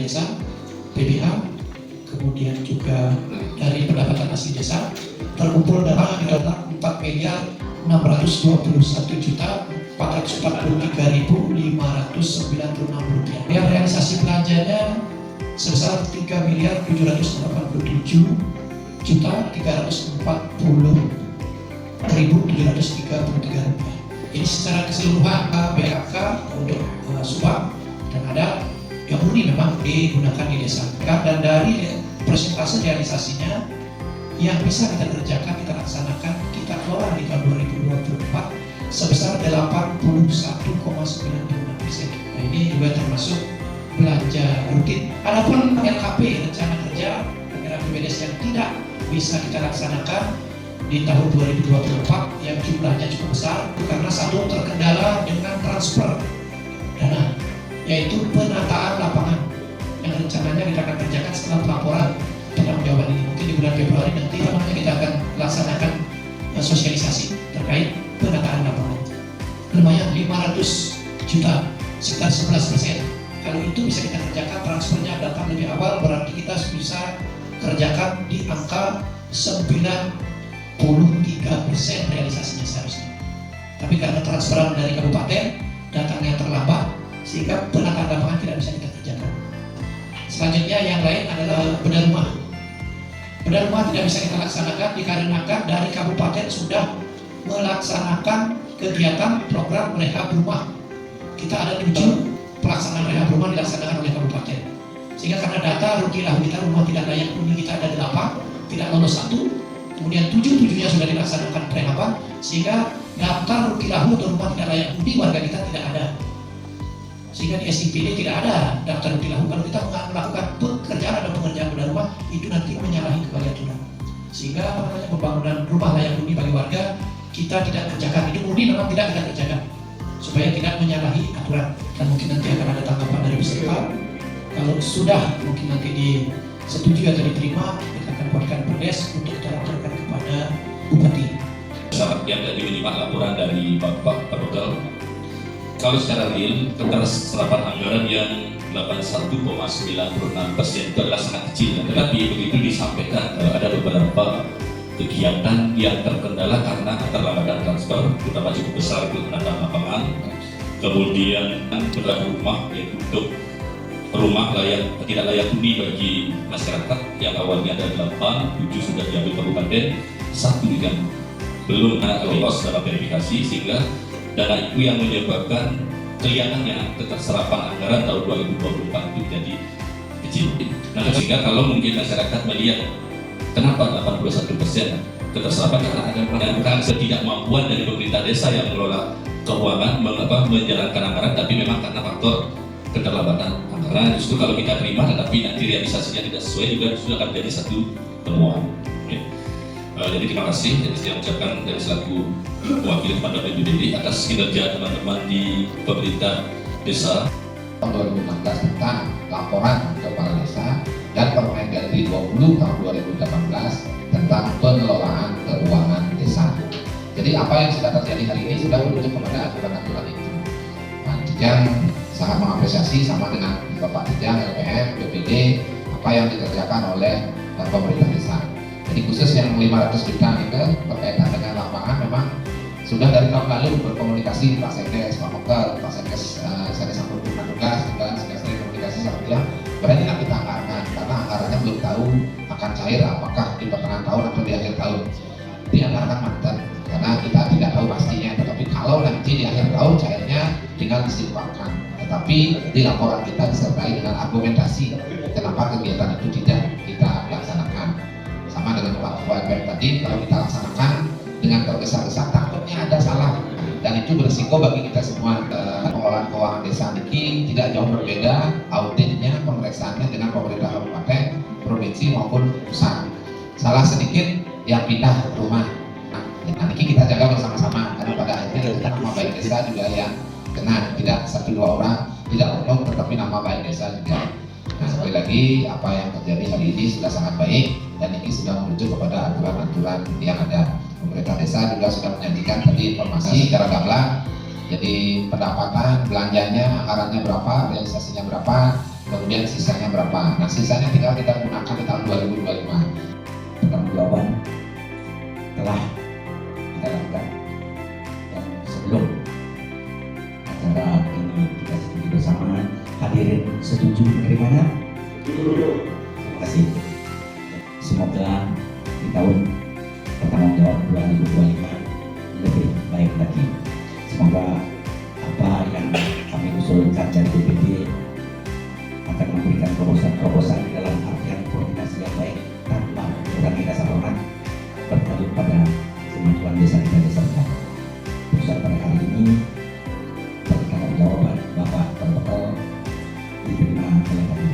desa, PBH, kemudian juga dari pendapatan asli desa, terkumpul dana adalah 4.443.596 rupiah. Yang realisasi belanjanya sebesar 3.744.340.733 rupiah. Jadi secara keseluruhan BHK untuk Subang dan ada yang murni memang digunakan di desa. Dan dari persentase realisasinya yang bisa kita kerjakan, kita laksanakan, kita kelola di tahun 2024 sebesar 81,96%. Nah, ini juga termasuk belanja rutin. Adapun LKP, rencana kerja PBDS yang tidak bisa kita laksanakan di tahun 2024 yang jumlahnya cukup besar karena satu terkendala dengan transfer dana, yaitu penataan lapangan yang rencananya kita akan kerjakan setelah pelaporan pertanggungjawaban ini. Mungkin di bulan Februari nanti kita akan laksanakan sosialisasi terkait penataan lapangan. Lumayan 500 juta, sekitar 11%. Kalau itu bisa kita kerjakan, transfernya datang lebih awal, berarti kita bisa kerjakan di angka 93% realisasinya seharusnya. Tapi karena transferan dari kabupaten datangnya terlambat, sehingga penataan lapangan tidak bisa kita kerjakan. Selanjutnya yang lain adalah bedah rumah. Bedah rumah tidak bisa kita laksanakan dikarenakan dari kabupaten sudah melaksanakan kegiatan program rehab rumah. Kita ada 7 pelaksanaan rehab rumah dilaksanakan oleh kabupaten. Sehingga karena data rugi lahu kita rumah tidak layak huni kita ada 8, tidak lolos 1, kemudian 7-7-nya sudah dilaksanakan rehaban, sehingga daftar rugi lahu atau rumah tidak layak huni warga kita tidak ada. Sehingga di SIPD tidak ada daftar rugi lahu. Kalau kita melakukan pekerjaan atau pengerjaan bedah rumah, itu nanti menyalahi kembali aturan. Sehingga pembangunan rumah layak huni bagi warga kita tidak kerjakan. Itu murni memang tidak kita kerjakan supaya tidak menyalahi aturan. Dan mungkin nanti akan ada tanggapan dari peserta. Kalau sudah mungkin nanti disetujui atau diterima, kita akan buatkan perdes untuk kita laporkan kepada Bupati. Sahabat yang tadi menyimak laporan dari Bapak Kapolda, kalau secara real keterserapan anggaran yang 81,96% itu adalah sangat kecil, tetapi begitu disampaikan ada beberapa kegiatan yang terkendala karena keterlambatan transfer, terutama cukup besar itu penataan lapangan, kemudian bedah rumah yaitu untuk rumah tidak layak huni bagi masyarakat yang awalnya ada 8, 7 sudah diambil kabupaten, 1 yang belum lolos dalam verifikasi, sehingga dana itu yang menyebabkan kelihatannya keterserapan anggaran tahun 2024 itu jadi kecil. Nah, sehingga kalau mungkin masyarakat melihat kenapa 81% keterserapan, karena ada ketidakmampuan dari pemerintah desa yang mengelola keuangan, menjalankan anggaran, tapi memang karena faktor keterlambatan anggaran. Justru kalau kita terima tetapi nanti realisasinya tidak sesuai juga sudah akan menjadi satu temuan. Jadi terima kasih. Jadi saya ucapkan dari selaku wakil kepada PBD atas kinerja teman-teman di pemerintah desa. Tahun 2016 tentang laporan kepala desa dan Permendagri 20 tahun 2018 tentang pengelolaan keuangan desa. Jadi apa yang sudah terjadi hari ini sudah merujuk kepada aturan-aturan itu. Nah, Jejang sangat mengapresiasi sama dengan Bapak Jejang, LPM, BPD apa yang dikerjakan oleh pemerintah desa. Jadi khusus yang 500 juta itu berkaitan dengan lapangan memang sudah dari tahun lalu berkomunikasi Pak Sekdes, Pak Mokel, Pak Sekdes, Sekdes Sampurna Tugas, juga Sekdes komunikasi sama dia. Berarti nanti kita anggarkan karena anggarannya belum tahu akan cair apakah di pertengahan tahun atau di akhir tahun. Dianggarkan mantan karena kita tidak tahu pastinya. Tetapi kalau nanti di akhir tahun cairnya tinggal disimpulkan. Tetapi di laporan kita disertai dengan argumentasi kenapa kegiatan itu tidak kita laksanakan. Sama dengan Pak Ketua tadi, kalau kita laksanakan dengan tergesa-gesa takutnya ada salah, dan itu berisiko bagi kita semua. Pengelolaan keuangan desa ini tidak jauh berbeda auditnya, pemeriksaannya dengan pemerintah kabupaten, provinsi maupun pusat. Salah sedikit yang pindah rumah. Nah, ini kita jaga bersama-sama karena pada akhirnya kita nama baik desa juga yang kena, tidak 1-2 orang, tidak oknum tetapi nama baik desa juga. Nah, sekali lagi apa yang terjadi hari ini sudah sangat baik dan ini sudah merujuk kepada aturan-aturan yang ada. Pemerintah desa juga sudah menyajikan tadi informasi secara gamblang. Jadi pendapatan, belanjanya, anggarannya berapa, realisasinya berapa, kemudian sisanya berapa. Nah sisanya tinggal kita gunakan di tahun 2025. Pertanggungjawaban telah kita lakukan dan sebelum acara ini kita setuju bersama, hadirin setuju menerimanya? Terima kasih. Semoga di tahun pertanggungjawab 2025 lebih baik lagi. Semoga apa yang kami usulkan dari BPD akan memberikan terobosan di dalam artian koordinasi yang baik tanpa mengurangi rasa hormat bertajuk pada kemajuan desa kita desa. Pusat pada hari ini pertanggungjawaban Bapak Protokol diterima oleh kami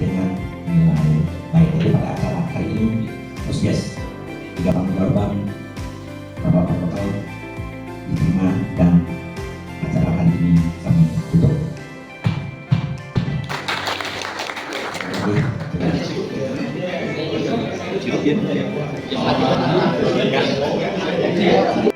dengan nilai baik. Jadi pada acara hari ini Musdes tiga pertanggungjawaban Bapak Protokol diterima dan acara hari ini kami tutup. Terima kasih.